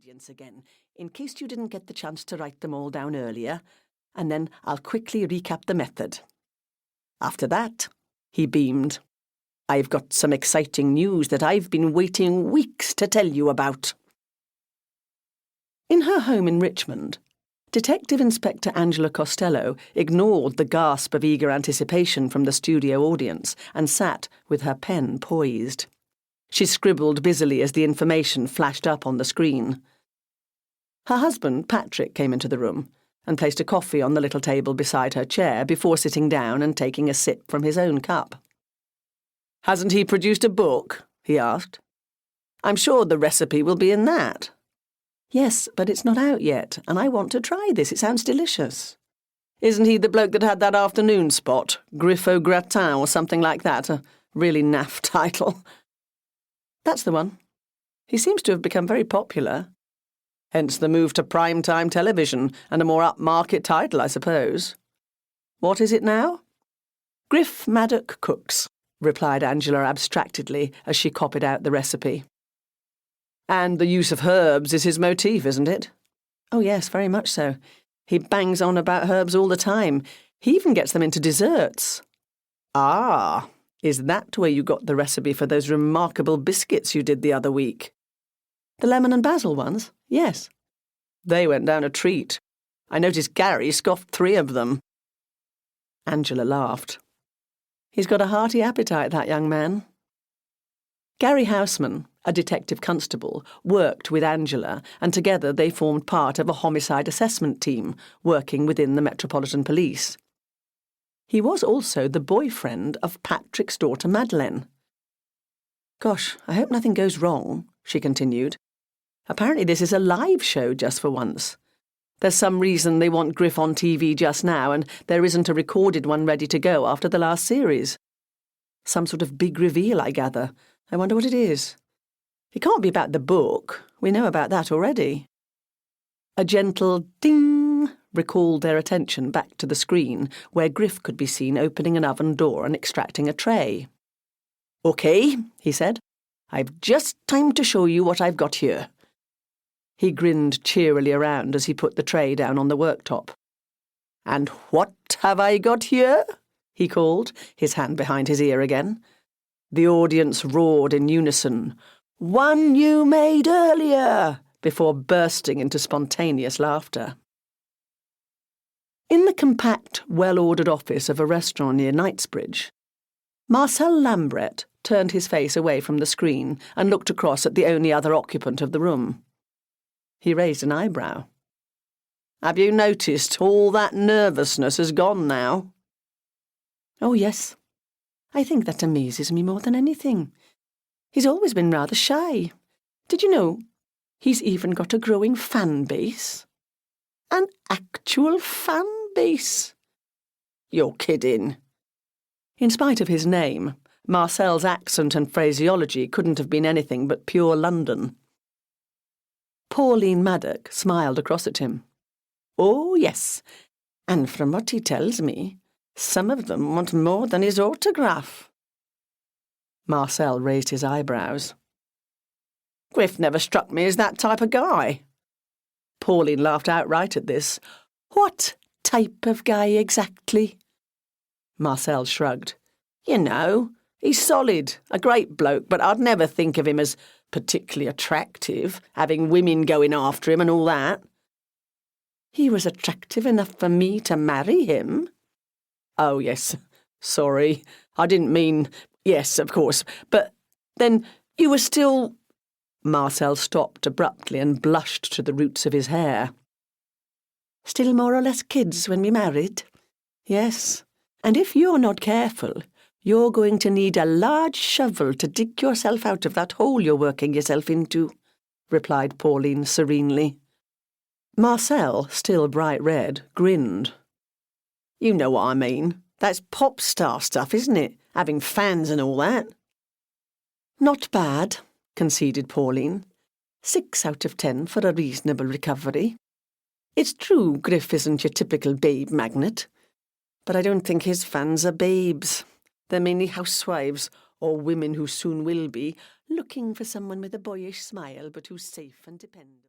ingredients again, in case you didn't get the chance to write them all down earlier, and then I'll quickly recap the method. After that, he beamed, I've got some exciting news that I've been waiting weeks to tell you about. In her home in Richmond, Detective Inspector Angela Costello ignored the gasp of eager anticipation from the studio audience and sat with her pen poised. She scribbled busily as the information flashed up on the screen. Her husband, Patrick, came into the room and placed a coffee on the little table beside her chair before sitting down and taking a sip from his own cup. "Hasn't he produced a book?" he asked. "I'm sure the recipe will be in that." "Yes, but it's not out yet, and I want to try this. It sounds delicious." "Isn't he the bloke that had that afternoon spot, Griff au gratin or something like that? A really naff title." "That's the one. He seems to have become very popular. Hence the move to prime-time television and a more upmarket title, I suppose." "What is it now?" "Griff Madoc Cooks," replied Angela abstractedly as she copied out the recipe. "And the use of herbs is his motif, isn't it?" "Oh, yes, very much so. He bangs on about herbs all the time. He even gets them into desserts." "Ah, is that where you got the recipe for those remarkable biscuits you did the other week?" "The lemon and basil ones? Yes." "They went down a treat. I noticed Gary scoffed 3 of them." Angela laughed. "He's got a hearty appetite, that young man." Gary Houseman, a detective constable, worked with Angela, and together they formed part of a homicide assessment team working within the Metropolitan Police. He was also the boyfriend of Patrick's daughter Madeleine. "Gosh, I hope nothing goes wrong," she continued. "Apparently this is a live show just for once. There's some reason they want Griff on TV just now, and there isn't a recorded one ready to go after the last series. Some sort of big reveal, I gather. I wonder what it is. It can't be about the book. We know about that already." A gentle ding recalled their attention back to the screen, where Griff could be seen opening an oven door and extracting a tray. "OK," he said. "I've just time to show you what I've got here." He grinned cheerily around as he put the tray down on the worktop. "And what have I got here?" he called, his hand behind his ear again. The audience roared in unison, "One you made earlier," before bursting into spontaneous laughter. In the compact, well-ordered office of a restaurant near Knightsbridge, Marcel Lambret turned his face away from the screen and looked across at the only other occupant of the room. He raised an eyebrow. "Have you noticed all that nervousness has gone now?" "Oh, yes. I think that amazes me more than anything. He's always been rather shy. Did you know he's even got a growing fan base?" "An actual fan base?" "You're kidding." In spite of his name, Marcel's accent and phraseology couldn't have been anything but pure London. Pauline Madoc smiled across at him. "Oh, yes, and from what he tells me, some of them want more than his autograph." Marcel raised his eyebrows. "Griff never struck me as that type of guy." Pauline laughed outright at this. "What type of guy exactly?" Marcel shrugged. "You know, he's solid, a great bloke, but I'd never think of him as particularly attractive, having women going after him and all that." "He was attractive enough for me to marry him?" "Oh, yes, sorry, I didn't mean... Yes, of course, but then you were still..." Marcel stopped abruptly and blushed to the roots of his hair. "Still more or less kids when we married? Yes, and if you're not careful, you're going to need a large shovel to dig yourself out of that hole you're working yourself into," replied Pauline serenely. Marcel, still bright red, grinned. "You know what I mean. That's pop star stuff, isn't it? Having fans and all that." "Not bad," conceded Pauline. 6 out of 10 for a reasonable recovery. It's true Griff isn't your typical babe magnet, but I don't think his fans are babes. They're mainly housewives, or women who soon will be, looking for someone with a boyish smile but who's safe and dependable.